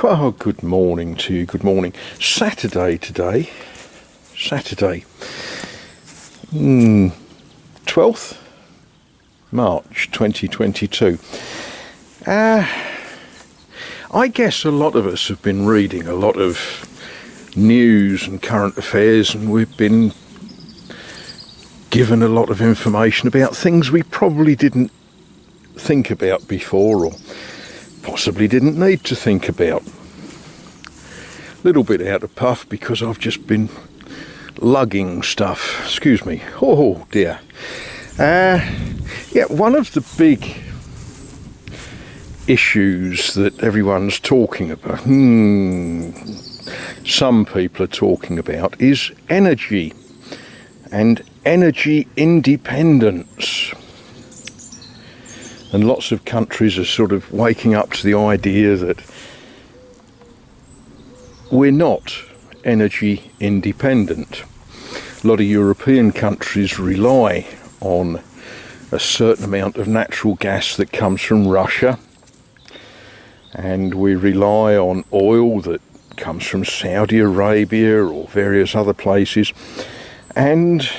Oh, good morning to you, good morning. Saturday today, Saturday, 12th March 2022. I guess a lot of us have been reading a lot of news and current affairs, and we've been given a lot of information about things we probably didn't think about before, or possibly didn't need to think about. A little bit out of puff because I've just been lugging stuff. Excuse me. Oh dear. One of the big issues that everyone's talking about, some people are talking about, is energy and energy independence. And lots of countries are sort of waking up to the idea that we're not energy independent. A lot of European countries rely on a certain amount of natural gas that comes from Russia, and we rely on oil that comes from Saudi Arabia or various other places, and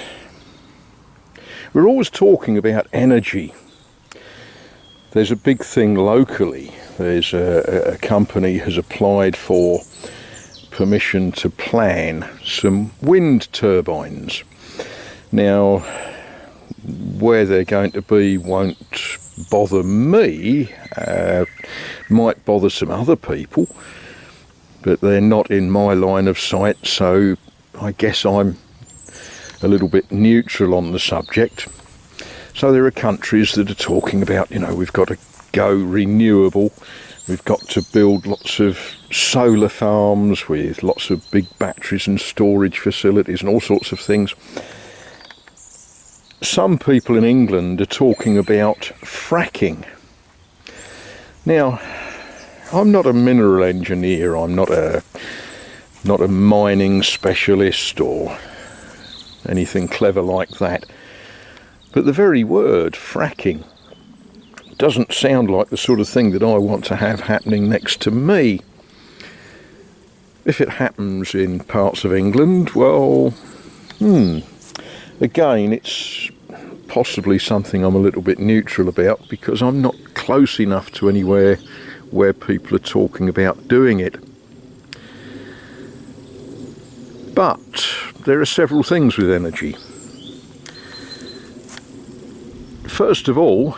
we're always talking about energy. There's a big thing locally. There's a company has applied for permission to plan some wind turbines. Now, where they're going to be won't bother me, might bother some other people, but they're not in my line of sight, so I guess I'm a little bit neutral on the subject. So there are countries that are talking about, we've got to go renewable, we've got to build lots of solar farms with lots of big batteries and storage facilities and all sorts of things. Some people in England are talking about fracking. Now, I'm not a mineral engineer, I'm not a mining specialist or anything clever like that. But the very word fracking doesn't sound like the sort of thing that I want to have happening next to me. If it happens in parts of England, well, again, it's possibly something I'm a little bit neutral about because I'm not close enough to anywhere where people are talking about doing it. But there are several things with energy. First of all,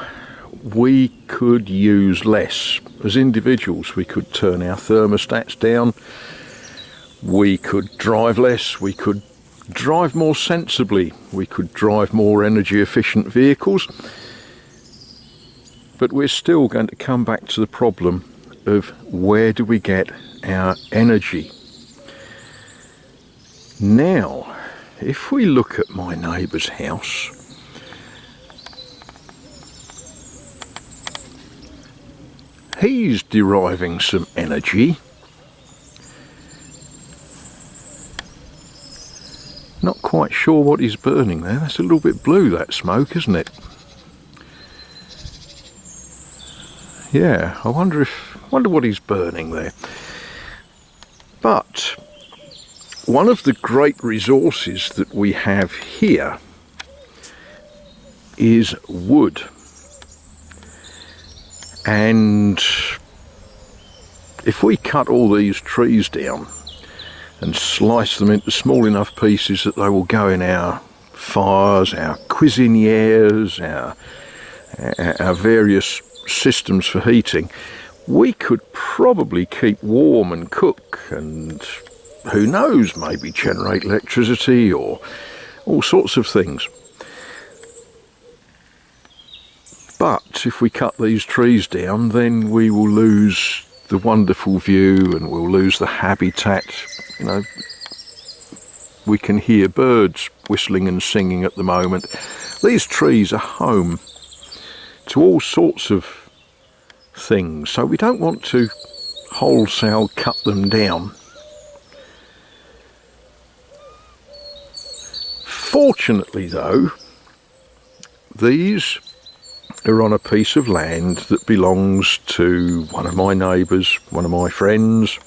we could use less. As individuals, we could turn our thermostats down, we could drive less, we could drive more sensibly, we could drive more energy efficient vehicles, but we're still going to come back to the problem of where do we get our energy. Now, if we look at my neighbour's house, he's deriving some energy. Not quite sure what he's burning there. That's a little bit blue, that smoke, isn't it? Yeah, I wonder what he's burning there. But one of the great resources that we have here is wood. And if we cut all these trees down and slice them into small enough pieces that they will go in our fires, our cuisinières, our various systems for heating, we could probably keep warm and cook and, who knows, maybe generate electricity or all sorts of things. But if we cut these trees down, then we will lose the wonderful view and we'll lose the habitat. We can hear birds whistling and singing at the moment. These trees are home to all sorts of things, so we don't want to wholesale cut them down. Fortunately though, these are on a piece of land that belongs to one of my neighbours, one of my friends,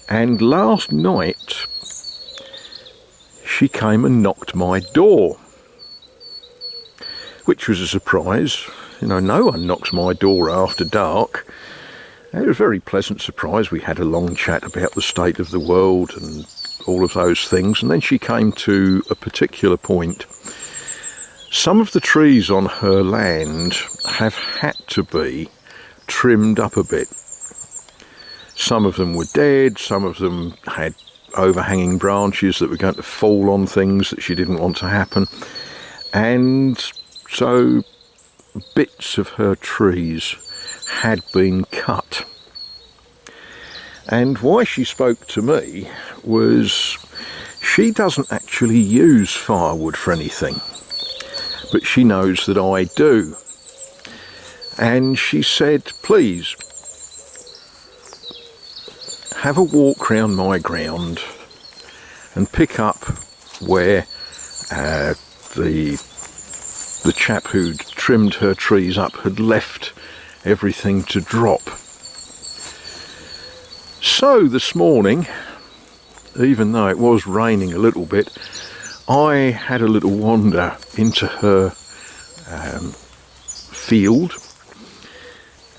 and last night she came and knocked my door, which was a surprise. You know, no one knocks my door after dark. And it was a very pleasant surprise. We had a long chat about the state of the world and all of those things, and then she came to a particular point. Some of the trees on her land have had to be trimmed up a bit. Some of them were dead, some of them had overhanging branches that were going to fall on things that she didn't want to happen, and so bits of her trees had been cut. And why she spoke to me was she doesn't actually use firewood for anything, but she knows that I do. And she said, please have a walk round my ground and pick up where the chap who'd trimmed her trees up had left everything to drop. So this morning, even though it was raining a little bit, I had a little wander into her field,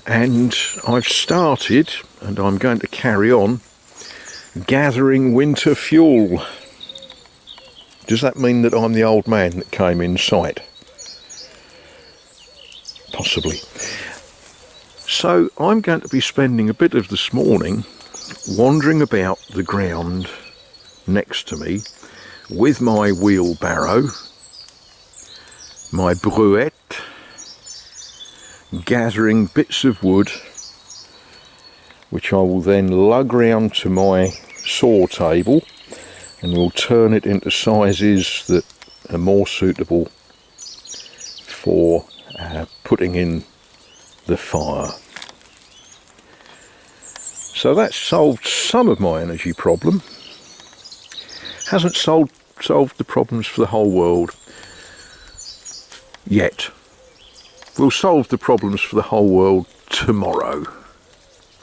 and I've started, and I'm going to carry on, gathering winter fuel. Does that mean that I'm the old man that came in sight? Possibly. So I'm going to be spending a bit of this morning wandering about the ground next to me with my wheelbarrow, my brouette, gathering bits of wood which I will then lug round to my saw table, and we'll turn it into sizes that are more suitable for putting in the fire. So that's solved some of my energy problem. Hasn't solved the problems for the whole world yet. We'll solve the problems for the whole world tomorrow.